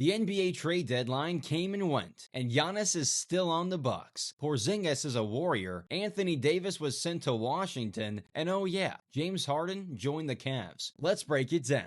The NBA trade deadline came and went, and Giannis is still on the Bucks. Porzingis is a Warrior, Anthony Davis was sent to Washington, and oh yeah, James Harden joined the Cavs. Let's break it down.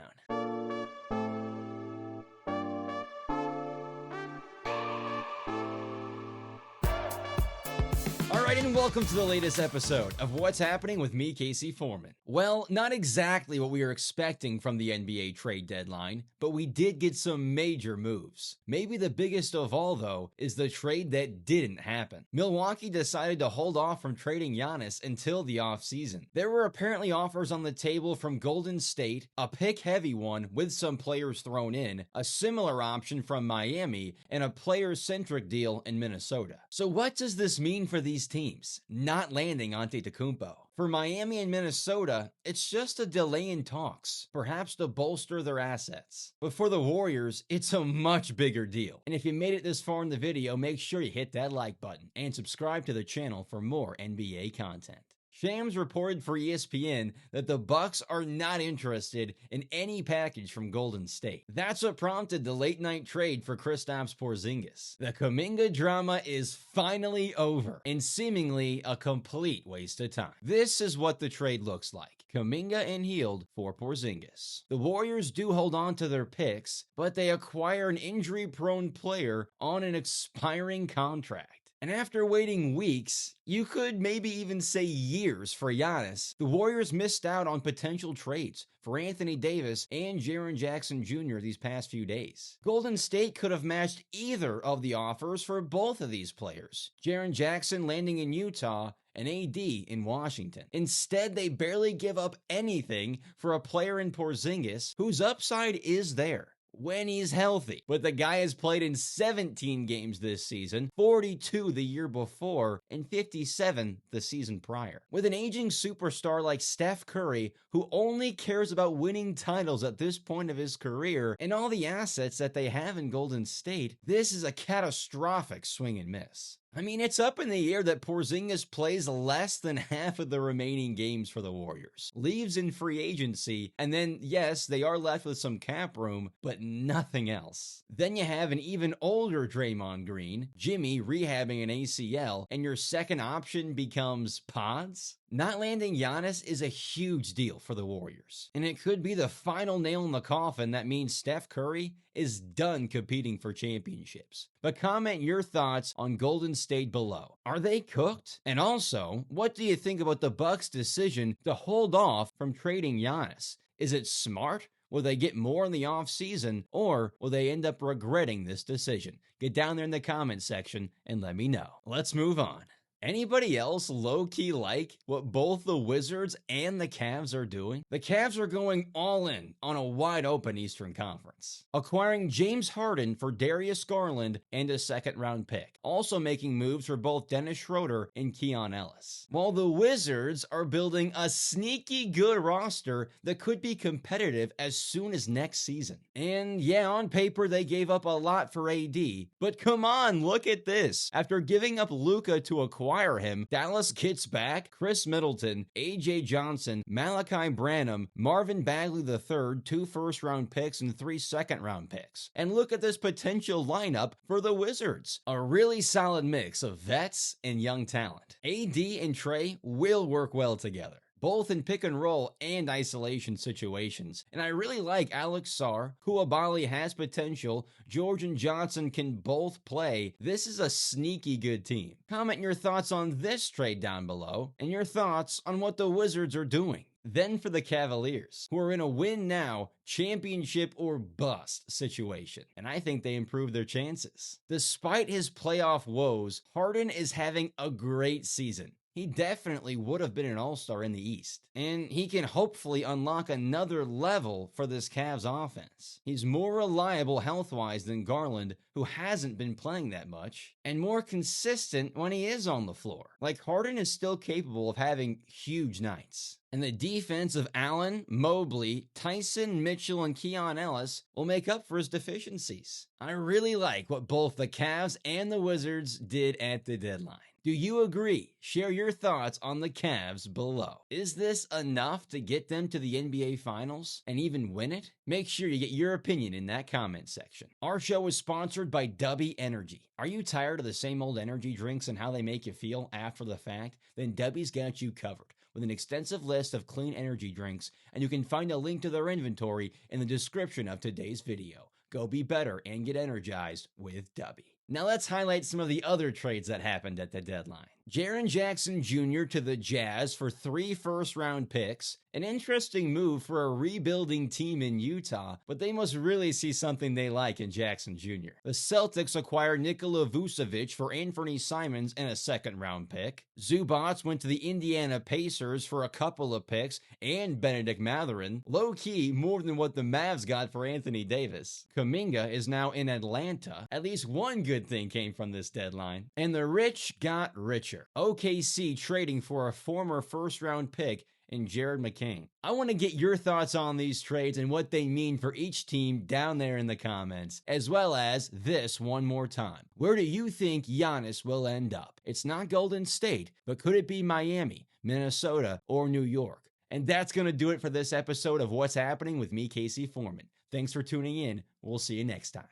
Alright, and welcome to the latest episode of What's Happening with me, Casey Foreman. Well, not exactly what we were expecting from the NBA trade deadline, but we did get some major moves. Maybe the biggest of all, though, is the trade that didn't happen. Milwaukee decided to hold off from trading Giannis until the offseason. There were apparently offers on the table from Golden State, a pick-heavy one with some players thrown in, a similar option from Miami, and a player-centric deal in Minnesota. So what does this mean for these teams not landing Antetokounmpo? For Miami and Minnesota, it's just a delay in talks, perhaps to bolster their assets. But for the Warriors, it's a much bigger deal. And if you made it this far in the video, make sure you hit that like button and subscribe to the channel for more NBA content. Shams reported for ESPN that the Bucks are not interested in any package from Golden State. That's what prompted the late-night trade for Kristaps Porzingis. The Kuminga drama is finally over, and seemingly a complete waste of time. This is what the trade looks like. Kuminga and Hield for Porzingis. The Warriors do hold on to their picks, but they acquire an injury-prone player on an expiring contract. And after waiting weeks, you could maybe even say years for Giannis, the Warriors missed out on potential trades for Anthony Davis and Jaren Jackson Jr. these past few days. Golden State could have matched either of the offers for both of these players. Jaren Jackson landing in Utah and AD in Washington. Instead, they barely give up anything for a player in Porzingis whose upside is there when he's healthy. But the guy has played in 17 games this season, 42 the year before, and 57 the season prior. With an aging superstar like Steph Curry, who only cares about winning titles at this point of his career, and all the assets that they have in Golden State, this is a catastrophic swing and miss. I mean, it's up in the air that Porzingis plays less than half of the remaining games for the Warriors, leaves in free agency, and then, yes, they are left with some cap room, but nothing else. Then you have an even older Draymond Green, Jimmy rehabbing an ACL, and your second option becomes Pods? Not landing Giannis is a huge deal for the Warriors, and it could be the final nail in the coffin that means Steph Curry is done competing for championships. But comment your thoughts on Golden State below. Are they cooked? And also, what do you think about the Bucks' decision to hold off from trading Giannis? Is it smart? Will they get more in the offseason, or will they end up regretting this decision? Get down there in the comments section and let me know. Let's move on. Anybody else low-key like what both the Wizards and the Cavs are doing? The Cavs are going all in on a wide-open Eastern Conference, acquiring James Harden for Darius Garland and a second-round pick, also making moves for both Dennis Schroeder and Keon Ellis. While the Wizards are building a sneaky good roster that could be competitive as soon as next season. And yeah, on paper they gave up a lot for AD, but come on, look at this. After giving up Luka to acquire him, Dallas gets back Chris Middleton, AJ Johnson, Malachi Branham, Marvin Bagley III, 2 first-round picks and 3 second-round picks. And look at this potential lineup for the Wizards. A really solid mix of vets and young talent. AD and Trey will work well together, both in pick and roll and isolation situations. And I really like Alex Sarr, Koulibaly has potential, George and Johnson can both play. This is a sneaky good team. Comment your thoughts on this trade down below, and your thoughts on what the Wizards are doing. Then for the Cavaliers, who are in a win now, championship or bust situation, and I think they improved their chances. Despite his playoff woes, Harden is having a great season. He definitely would have been an all-star in the East. And he can hopefully unlock another level for this Cavs offense. He's more reliable health-wise than Garland, who hasn't been playing that much, and more consistent when he is on the floor. Like, Harden is still capable of having huge nights. And the defense of Allen, Mobley, Tyson, Mitchell, and Keon Ellis will make up for his deficiencies. I really like what both the Cavs and the Wizards did at the deadline. Do you agree? Share your thoughts on the Cavs below. Is this enough to get them to the NBA Finals and even win it? Make sure you get your opinion in that comment section. Our show is sponsored by Dubby Energy. Are you tired of the same old energy drinks and how they make you feel after the fact? Then Dubby's got you covered with an extensive list of clean energy drinks, and you can find a link to their inventory in the description of today's video. Go be better and get energized with Dubby. Now let's highlight some of the other trades that happened at the deadline. Jaren Jackson Jr. to the Jazz for 3 first-round picks. An interesting move for a rebuilding team in Utah, but they must really see something they like in Jackson Jr. The Celtics acquired Nikola Vucevic for Anthony Simons and a second-round pick. Zubac went to the Indiana Pacers for a couple of picks and Benedict Mathurin. Low-key, more than what the Mavs got for Anthony Davis. Kuminga is now in Atlanta. At least one good thing came from this deadline. And the rich got richer. OKC trading for a former first-round pick in Jared McCain. I want to get your thoughts on these trades and what they mean for each team down there in the comments, as well as this one more time. Where do you think Giannis will end up? It's not Golden State, but could it be Miami, Minnesota, or New York? And that's going to do it for this episode of What's Happening with me, Casey Foreman. Thanks for tuning in. We'll see you next time.